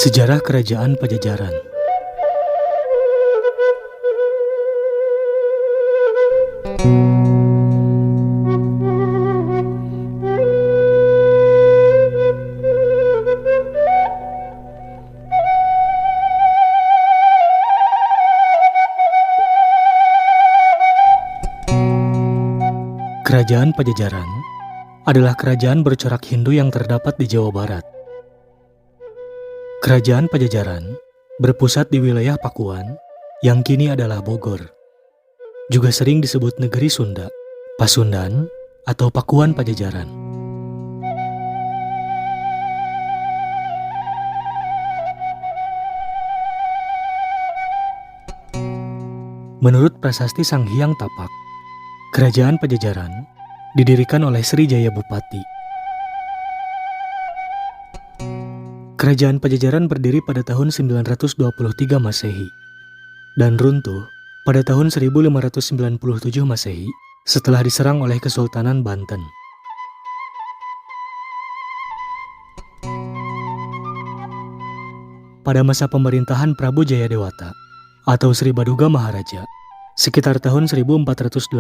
Sejarah Kerajaan Pajajaran. Kerajaan Pajajaran adalah kerajaan bercorak Hindu yang terdapat di Jawa Barat. Kerajaan Pajajaran berpusat di wilayah Pakuan, yang kini adalah Bogor. Juga sering disebut negeri Sunda, Pasundan, atau Pakuan Pajajaran. Menurut Prasasti Sang Hyang Tapak, Kerajaan Pajajaran didirikan oleh Srijaya Bupati. Kerajaan Pajajaran berdiri pada tahun 923 Masehi dan runtuh pada tahun 1597 Masehi setelah diserang oleh Kesultanan Banten. Pada masa pemerintahan Prabu Jayadewata atau Sri Baduga Maharaja, sekitar tahun 1482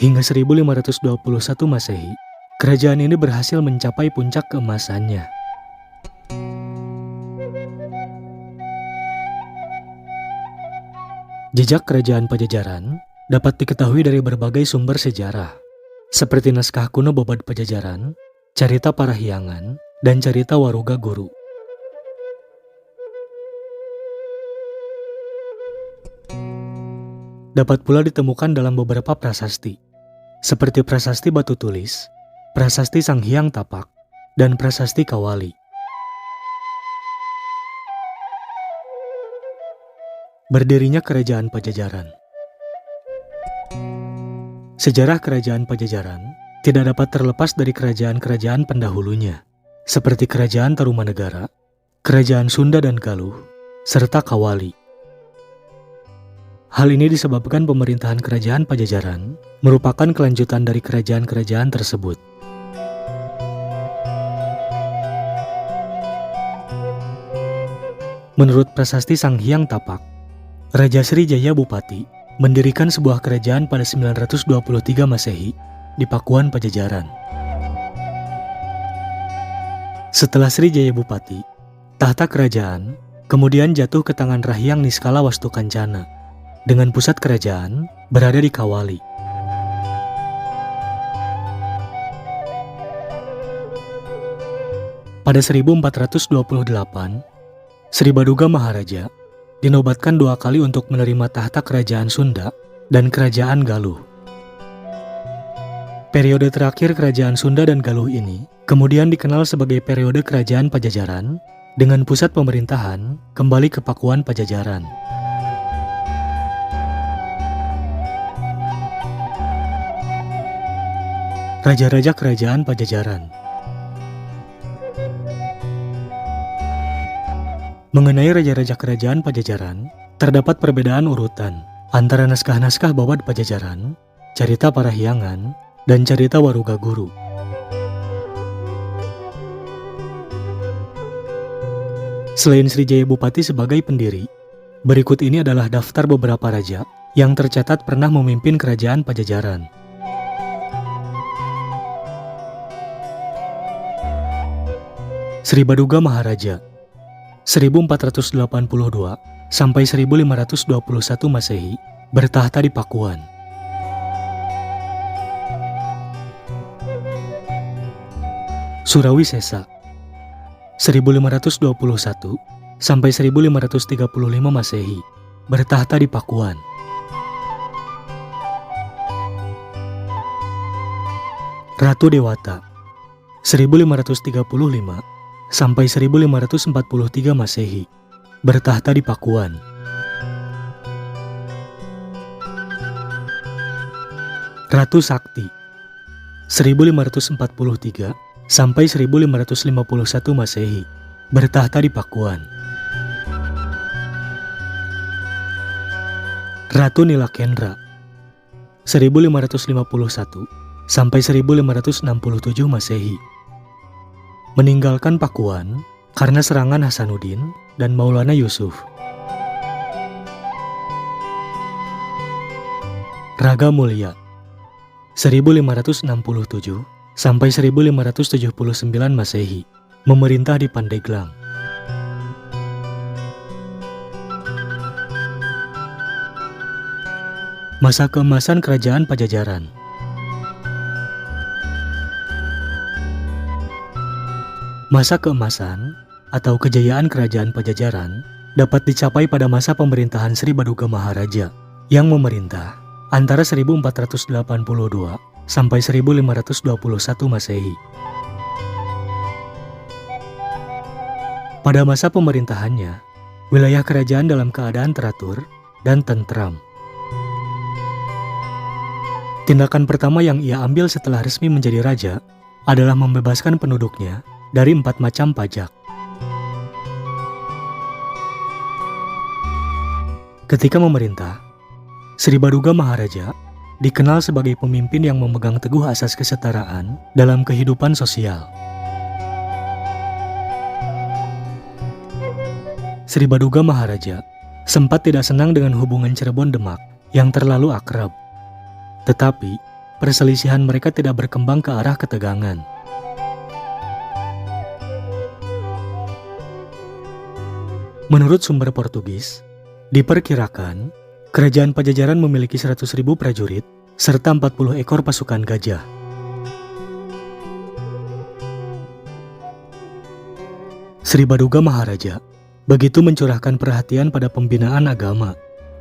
hingga 1521 Masehi, kerajaan ini berhasil mencapai puncak keemasannya. Jejak Kerajaan Pajajaran dapat diketahui dari berbagai sumber sejarah, seperti naskah kuno Babad Pajajaran, Carita Parahyangan, dan Carita Waruga Guru. Dapat pula ditemukan dalam beberapa prasasti, seperti Prasasti Batu Tulis, Prasasti Sang Hyang Tapak, dan Prasasti Kawali. Berdirinya Kerajaan Pajajaran. Sejarah Kerajaan Pajajaran tidak dapat terlepas dari kerajaan-kerajaan pendahulunya, seperti Kerajaan Tarumanegara, Kerajaan Sunda dan Galuh, serta Kawali. Hal ini disebabkan pemerintahan Kerajaan Pajajaran merupakan kelanjutan dari kerajaan-kerajaan tersebut. Menurut Prasasti Sang Hyang Tapak, Raja Srijaya Bupati mendirikan sebuah kerajaan pada 923 Masehi di Pakuan Pajajaran. Setelah Srijaya Bupati, tahta kerajaan kemudian jatuh ke tangan Rahyang Niskala Wastukancana, dengan pusat kerajaan berada di Kawali. Pada 1428, Sri Baduga Maharaja dinobatkan 2 kali untuk menerima tahta Kerajaan Sunda dan Kerajaan Galuh. Periode terakhir Kerajaan Sunda dan Galuh ini kemudian dikenal sebagai periode Kerajaan Pajajaran dengan pusat pemerintahan kembali ke Pakuan Pajajaran. Raja-raja Kerajaan Pajajaran. Mengenai raja-raja Kerajaan Pajajaran, terdapat perbedaan urutan antara naskah-naskah Babad Pajajaran, Carita Parahyangan, dan Carita Waruga Guru. Selain Srijaya Bupati sebagai pendiri, berikut ini adalah daftar beberapa raja yang tercatat pernah memimpin Kerajaan Pajajaran. Sri Baduga Maharaja 1482 sampai 1521 Masehi bertahta di Pakuan. Surawi Sesa 1521 sampai 1535 Masehi bertahta di Pakuan. Ratu Dewata 1535 sampai 1543 Masehi bertahta di Pakuan. Ratu Sakti 1543 sampai 1551 Masehi bertahta di Pakuan. Ratu Nilakendra 1551 sampai 1567 Masehi. Meninggalkan Pakuan karena serangan Hasanuddin dan Maulana Yusuf. Raga Mulia 1567 sampai 1579 Masehi, memerintah di Pandeglang. Masa keemasan Kerajaan Pajajaran. Masa keemasan atau kejayaan Kerajaan Pajajaran dapat dicapai pada masa pemerintahan Sri Baduga Maharaja yang memerintah antara 1482 sampai 1521 Masehi. Pada masa pemerintahannya, wilayah kerajaan dalam keadaan teratur dan tentram. Tindakan pertama yang ia ambil setelah resmi menjadi raja adalah membebaskan penduduknya dari 4 macam pajak. Ketika memerintah, Sri Baduga Maharaja dikenal sebagai pemimpin yang memegang teguh asas kesetaraan dalam kehidupan sosial. Sri Baduga Maharaja sempat tidak senang dengan hubungan Cirebon-Demak yang terlalu akrab. Tetapi, perselisihan mereka tidak berkembang ke arah ketegangan. Menurut sumber Portugis, diperkirakan Kerajaan Pajajaran memiliki 100.000 prajurit serta 40 ekor pasukan gajah. Sri Baduga Maharaja begitu mencurahkan perhatian pada pembinaan agama,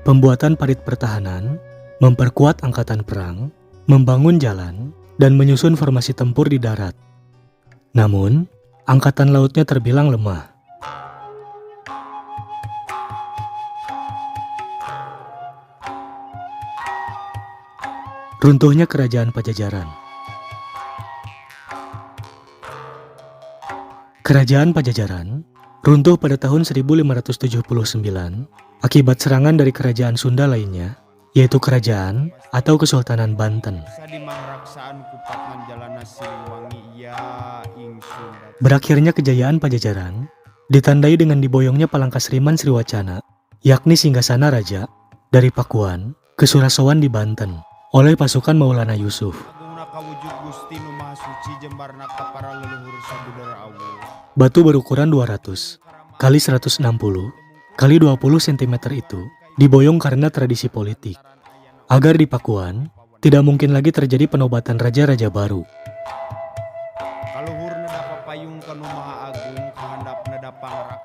pembuatan parit pertahanan, memperkuat angkatan perang, membangun jalan, dan menyusun formasi tempur di darat. Namun, angkatan lautnya terbilang lemah. Runtuhnya Kerajaan Pajajaran. Kerajaan Pajajaran runtuh pada tahun 1579 akibat serangan dari kerajaan Sunda lainnya, yaitu Kerajaan atau Kesultanan Banten. Berakhirnya kejayaan Pajajaran ditandai dengan diboyongnya Palangkas Riman Sriwacana, yakni singgasana raja dari Pakuan ke Surasowan di Banten oleh pasukan Maulana Yusuf. Batu berukuran 200 kali 160 kali 20 cm itu diboyong karena tradisi politik. Agar di Pakuan tidak mungkin lagi terjadi penobatan raja-raja baru.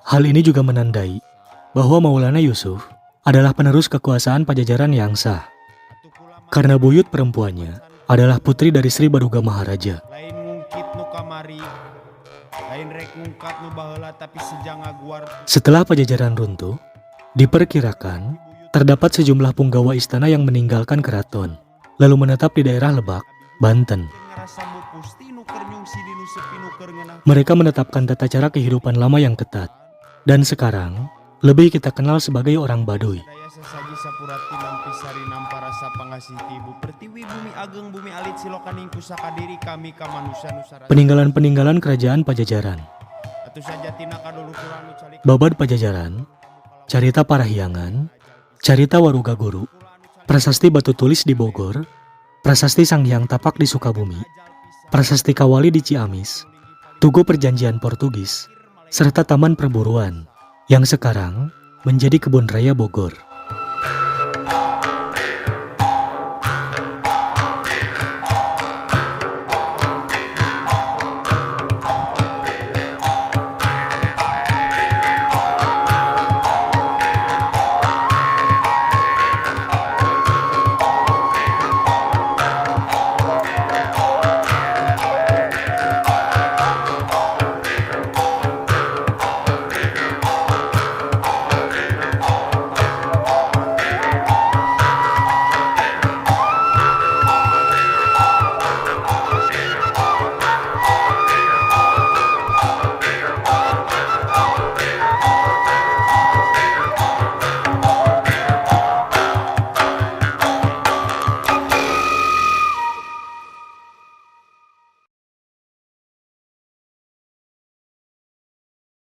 Hal ini juga menandai bahwa Maulana Yusuf adalah penerus kekuasaan Pajajaran yang sah. Karena buyut perempuannya adalah putri dari Sri Baduga Maharaja. Setelah Pajajaran runtuh, diperkirakan terdapat sejumlah punggawa istana yang meninggalkan keraton, lalu menetap di daerah Lebak, Banten. Mereka menetapkan tata cara kehidupan lama yang ketat, dan sekarang lebih kita kenal sebagai orang Baduy. Peninggalan-peninggalan Kerajaan Pajajaran. Babad Pajajaran, Carita Parahyangan, Carita Waruga Guru, Prasasti Batu Tulis di Bogor, Prasasti Sanghyang Tapak di Sukabumi, Prasasti Kawali di Ciamis, Tugu Perjanjian Portugis, serta Taman Perburuan yang sekarang menjadi Kebun Raya Bogor.